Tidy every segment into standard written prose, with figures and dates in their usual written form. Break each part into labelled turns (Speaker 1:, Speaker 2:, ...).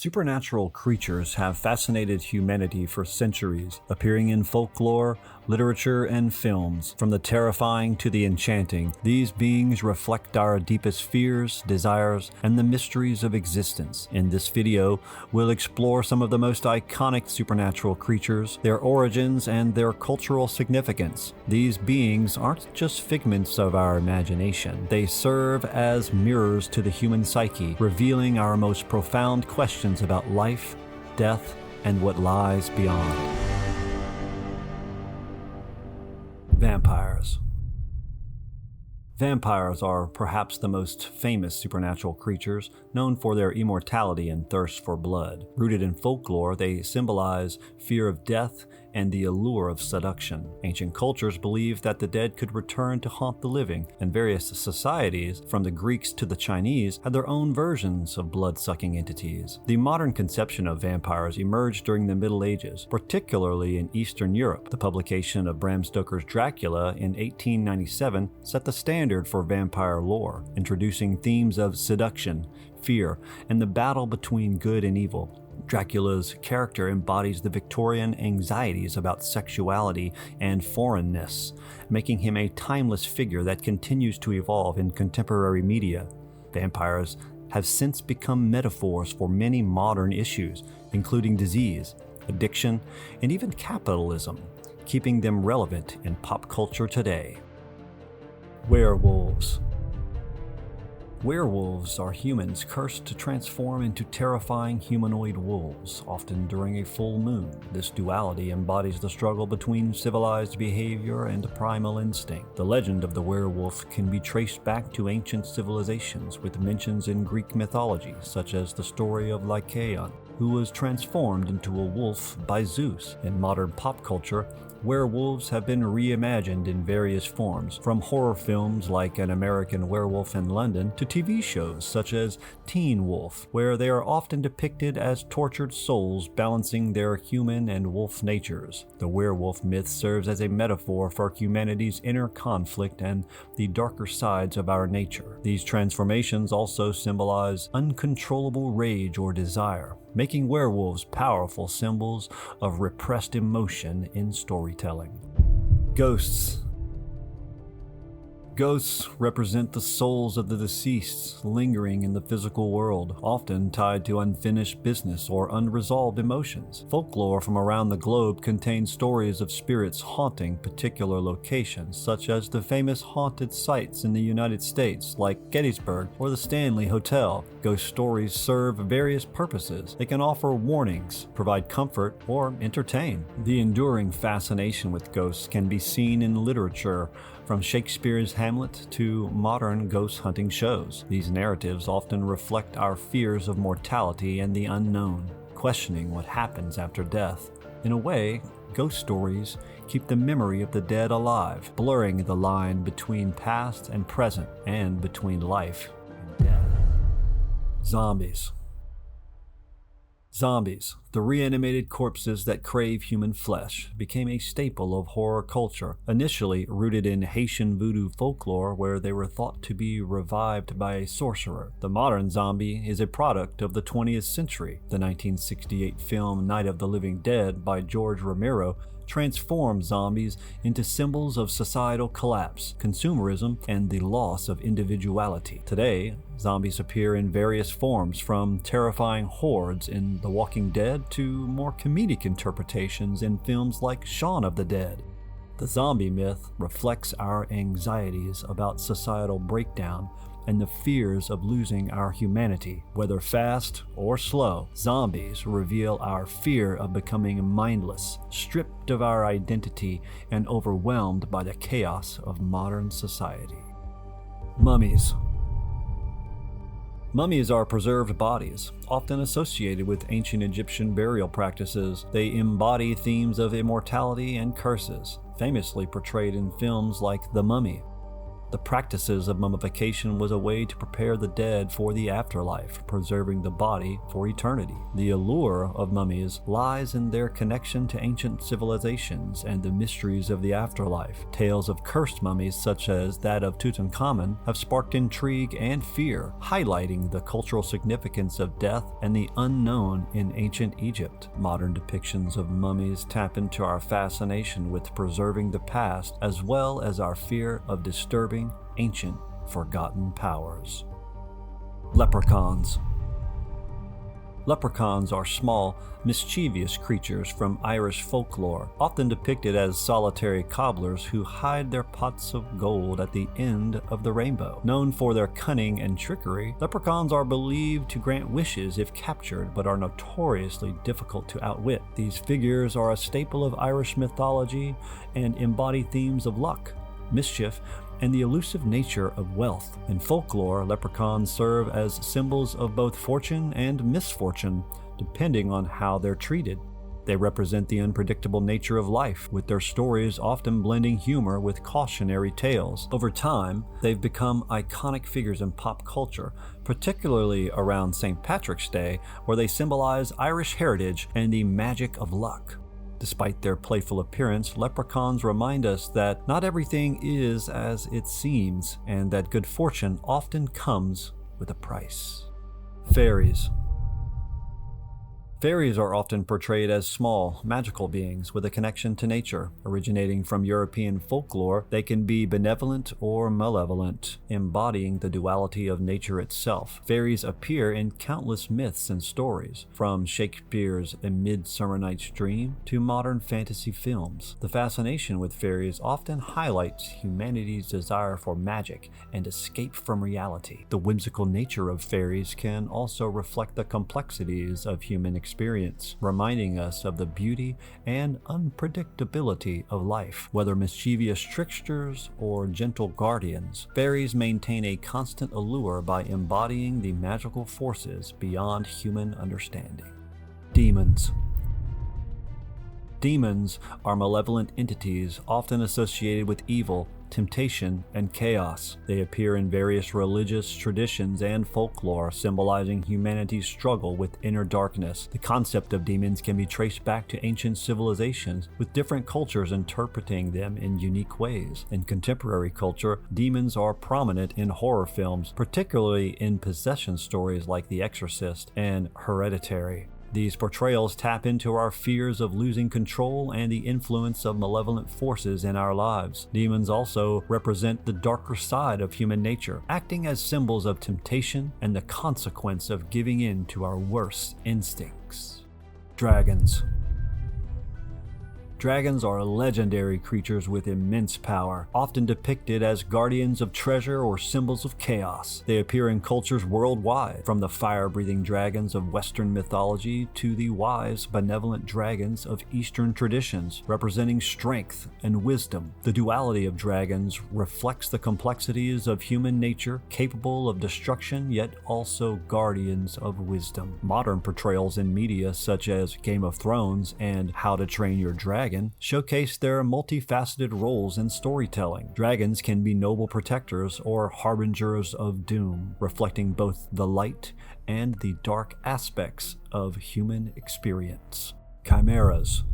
Speaker 1: Supernatural creatures have fascinated humanity for centuries, appearing in folklore, literature, and films. From the terrifying to the enchanting, these beings reflect our deepest fears, desires, and the mysteries of existence. In this video, we'll explore some of the most iconic supernatural creatures, their origins, and their cultural significance. These beings aren't just figments of our imagination. They serve as mirrors to the human psyche, revealing our most profound questions about life, death, and what lies beyond. Vampires. Vampires are perhaps the most famous supernatural creatures, known for their immortality and thirst for blood. Rooted in folklore, they symbolize fear of death and the allure of seduction. Ancient cultures believed that the dead could return to haunt the living, and various societies, from the Greeks to the Chinese, had their own versions of blood-sucking entities. The modern conception of vampires emerged during the Middle Ages, particularly in Eastern Europe. The publication of Bram Stoker's Dracula in 1897 set the standard for vampire lore, introducing themes of seduction, fear, and the battle between good and evil. Dracula's character embodies the Victorian anxieties about sexuality and foreignness, making him a timeless figure that continues to evolve in contemporary media. Vampires have since become metaphors for many modern issues, including disease, addiction, and even capitalism, keeping them relevant in pop culture today. Werewolves. Werewolves are humans cursed to transform into terrifying humanoid wolves, often during a full moon. This duality embodies the struggle between civilized behavior and primal instinct. The legend of the werewolf can be traced back to ancient civilizations, with mentions in Greek mythology, such as the story of Lycaon, who was transformed into a wolf by Zeus. In modern pop culture, werewolves have been reimagined in various forms, from horror films like An American Werewolf in London to TV shows such as Teen Wolf, where they are often depicted as tortured souls balancing their human and wolf natures. The werewolf myth serves as a metaphor for humanity's inner conflict and the darker sides of our nature. These transformations also symbolize uncontrollable rage or desire, making werewolves powerful symbols of repressed emotion in storytelling. Ghosts. Ghosts represent the souls of the deceased lingering in the physical world, often tied to unfinished business or unresolved emotions. Folklore from around the globe contains stories of spirits haunting particular locations, such as the famous haunted sites in the United States like Gettysburg or the Stanley Hotel. Ghost stories serve various purposes. They can offer warnings, provide comfort, or entertain. The enduring fascination with ghosts can be seen in literature, from Shakespeare's Hamlet to modern ghost hunting shows. These narratives often reflect our fears of mortality and the unknown, questioning what happens after death. In a way, ghost stories keep the memory of the dead alive, blurring the line between past and present, and between life and death. Zombies. Zombies, the reanimated corpses that crave human flesh, became a staple of horror culture, initially rooted in Haitian voodoo folklore where they were thought to be revived by a sorcerer. The modern zombie is a product of the 20th century. The 1968 film Night of the Living Dead by George Romero transformed zombies into symbols of societal collapse, consumerism, and the loss of individuality. Today, zombies appear in various forms, from terrifying hordes in The Walking Dead to more comedic interpretations in films like Shaun of the Dead. The zombie myth reflects our anxieties about societal breakdown and the fears of losing our humanity. Whether fast or slow, zombies reveal our fear of becoming mindless, stripped of our identity, and overwhelmed by the chaos of modern society. Mummies. Mummies are preserved bodies, often associated with ancient Egyptian burial practices. They embody themes of immortality and curses, famously portrayed in films like The Mummy. The practices of mummification was a way to prepare the dead for the afterlife, preserving the body for eternity. The allure of mummies lies in their connection to ancient civilizations and the mysteries of the afterlife. Tales of cursed mummies, such as that of Tutankhamun, have sparked intrigue and fear, highlighting the cultural significance of death and the unknown in ancient Egypt. Modern depictions of mummies tap into our fascination with preserving the past, as well as our fear of disturbing ancient, forgotten powers. Leprechauns. Leprechauns are small, mischievous creatures from Irish folklore, often depicted as solitary cobblers who hide their pots of gold at the end of the rainbow. Known for their cunning and trickery, leprechauns are believed to grant wishes if captured, but are notoriously difficult to outwit. These figures are a staple of Irish mythology and embody themes of luck, mischief, and the elusive nature of wealth. In folklore, leprechauns serve as symbols of both fortune and misfortune, depending on how they're treated. They represent the unpredictable nature of life, with their stories often blending humor with cautionary tales. Over time, they've become iconic figures in pop culture, particularly around St. Patrick's Day, where they symbolize Irish heritage and the magic of luck. Despite their playful appearance, leprechauns remind us that not everything is as it seems, and that good fortune often comes with a price. Fairies. Fairies are often portrayed as small, magical beings with a connection to nature. Originating from European folklore, they can be benevolent or malevolent, embodying the duality of nature itself. Fairies appear in countless myths and stories, from Shakespeare's A Midsummer Night's Dream to modern fantasy films. The fascination with fairies often highlights humanity's desire for magic and escape from reality. The whimsical nature of fairies can also reflect the complexities of human experience, reminding us of the beauty and unpredictability of life. Whether mischievous tricksters or gentle guardians, fairies maintain a constant allure by embodying the magical forces beyond human understanding. Demons. Demons are malevolent entities often associated with evil, temptation, and chaos. They appear in various religious traditions and folklore, symbolizing humanity's struggle with inner darkness. The concept of demons can be traced back to ancient civilizations, with different cultures interpreting them in unique ways. In contemporary culture, demons are prominent in horror films, particularly in possession stories like The Exorcist and Hereditary. These portrayals tap into our fears of losing control and the influence of malevolent forces in our lives. Demons also represent the darker side of human nature, acting as symbols of temptation and the consequence of giving in to our worst instincts. Dragons. Dragons are legendary creatures with immense power, often depicted as guardians of treasure or symbols of chaos. They appear in cultures worldwide, from the fire-breathing dragons of Western mythology to the wise, benevolent dragons of Eastern traditions, representing strength and wisdom. The duality of dragons reflects the complexities of human nature, capable of destruction yet also guardians of wisdom. Modern portrayals in media such as Game of Thrones and How to Train Your Dragon showcase their multifaceted roles in storytelling. Dragons can be noble protectors or harbingers of doom, reflecting both the light and the dark aspects of human experience. Chimeras.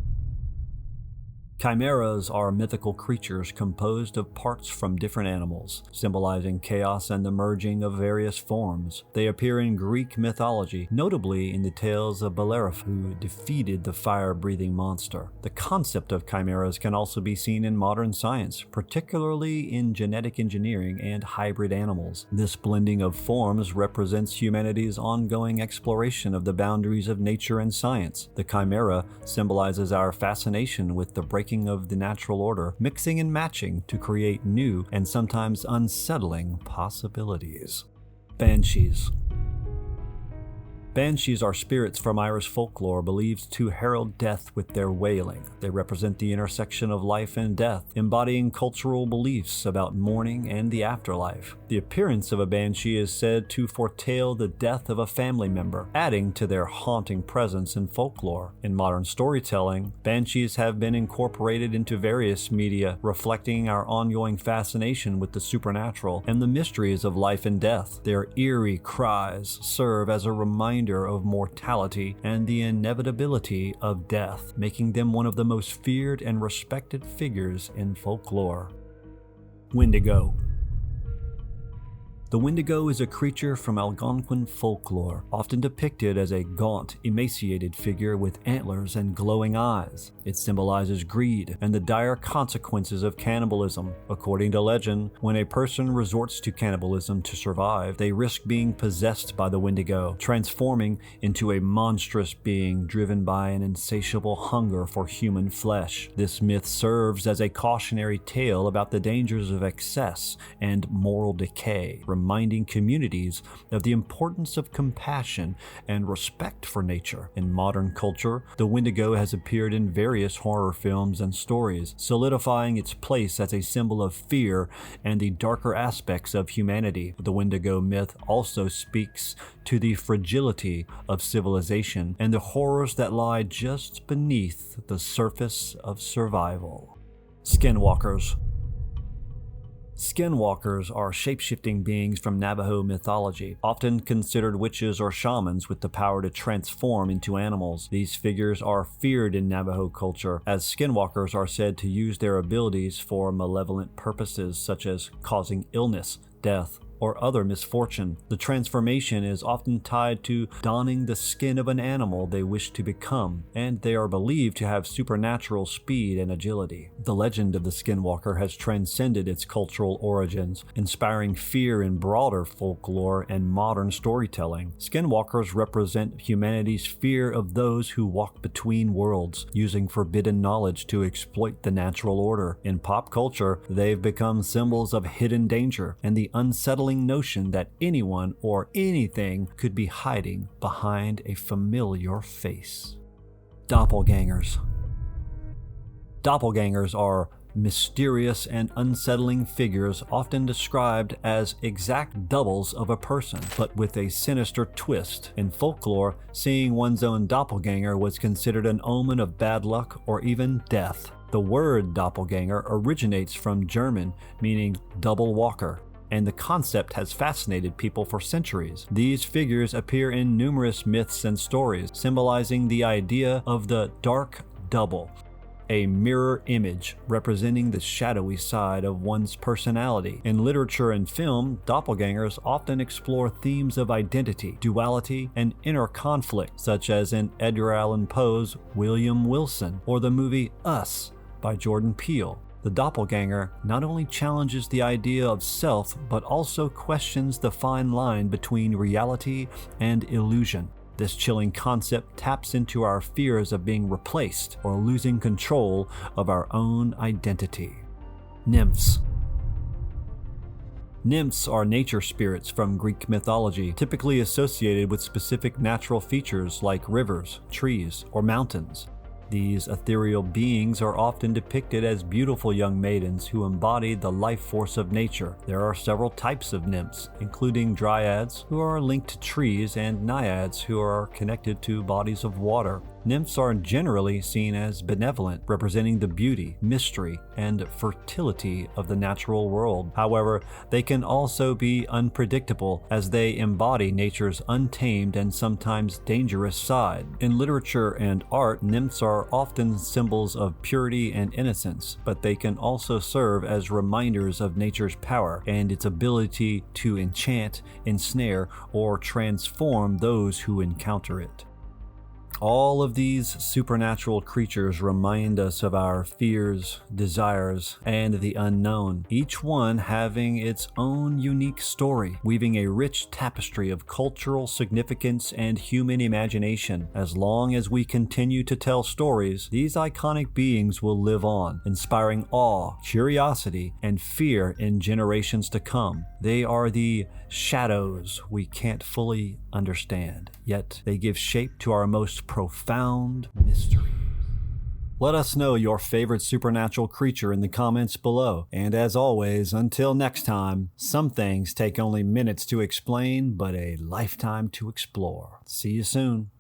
Speaker 1: Chimeras are mythical creatures composed of parts from different animals, symbolizing chaos and the merging of various forms. They appear in Greek mythology, notably in the tales of Bellerophon, who defeated the fire-breathing monster. The concept of chimeras can also be seen in modern science, particularly in genetic engineering and hybrid animals. This blending of forms represents humanity's ongoing exploration of the boundaries of nature and science. The chimera symbolizes our fascination with the breaking of the natural order, mixing and matching to create new and sometimes unsettling possibilities. Banshees. Banshees are spirits from Irish folklore believed to herald death with their wailing. They represent the intersection of life and death, embodying cultural beliefs about mourning and the afterlife. The appearance of a banshee is said to foretell the death of a family member, adding to their haunting presence in folklore. In modern storytelling, banshees have been incorporated into various media, reflecting our ongoing fascination with the supernatural and the mysteries of life and death. Their eerie cries serve as a reminder of mortality and the inevitability of death, making them one of the most feared and respected figures in folklore. Wendigo. The Wendigo is a creature from Algonquin folklore, often depicted as a gaunt, emaciated figure with antlers and glowing eyes. It symbolizes greed and the dire consequences of cannibalism. According to legend, when a person resorts to cannibalism to survive, they risk being possessed by the Wendigo, transforming into a monstrous being driven by an insatiable hunger for human flesh. This myth serves as a cautionary tale about the dangers of excess and moral decay, reminding communities of the importance of compassion and respect for nature. In modern culture, the Wendigo has appeared in various horror films and stories, solidifying its place as a symbol of fear and the darker aspects of humanity. The Wendigo myth also speaks to the fragility of civilization and the horrors that lie just beneath the surface of survival. Skinwalkers. Skinwalkers are shape-shifting beings from Navajo mythology, often considered witches or shamans with the power to transform into animals. These figures are feared in Navajo culture, as skinwalkers are said to use their abilities for malevolent purposes such as causing illness, death, or other misfortune. The transformation is often tied to donning the skin of an animal they wish to become, and they are believed to have supernatural speed and agility. The legend of the skinwalker has transcended its cultural origins, inspiring fear in broader folklore and modern storytelling. Skinwalkers represent humanity's fear of those who walk between worlds, using forbidden knowledge to exploit the natural order. In pop culture, they've become symbols of hidden danger and the unsettling notion that anyone or anything could be hiding behind a familiar face. Doppelgangers. Doppelgangers are mysterious and unsettling figures often described as exact doubles of a person, but with a sinister twist. In folklore, seeing one's own doppelganger was considered an omen of bad luck or even death. The word doppelganger originates from German, meaning double walker, and the concept has fascinated people for centuries. These figures appear in numerous myths and stories, symbolizing the idea of the dark double, a mirror image representing the shadowy side of one's personality. In literature and film, doppelgangers often explore themes of identity, duality, and inner conflict, such as in Edgar Allan Poe's William Wilson or the movie Us by Jordan Peele. The doppelganger not only challenges the idea of self, but also questions the fine line between reality and illusion. This chilling concept taps into our fears of being replaced or losing control of our own identity. Nymphs. Nymphs are nature spirits from Greek mythology, typically associated with specific natural features like rivers, trees, or mountains. These ethereal beings are often depicted as beautiful young maidens who embody the life force of nature. There are several types of nymphs, including dryads, who are linked to trees, and naiads, who are connected to bodies of water. Nymphs are generally seen as benevolent, representing the beauty, mystery, and fertility of the natural world. However, they can also be unpredictable, as they embody nature's untamed and sometimes dangerous side. In literature and art, nymphs are often symbols of purity and innocence, but they can also serve as reminders of nature's power and its ability to enchant, ensnare, or transform those who encounter it. All of these supernatural creatures remind us of our fears, desires, and the unknown, each one having its own unique story, weaving a rich tapestry of cultural significance and human imagination. As long as we continue to tell stories, these iconic beings will live on, inspiring awe, curiosity, and fear in generations to come. They are the shadows we can't fully understand, yet they give shape to our most profound mysteries. Let us know your favorite supernatural creature in the comments below. And as always, until next time, some things take only minutes to explain, but a lifetime to explore. See you soon.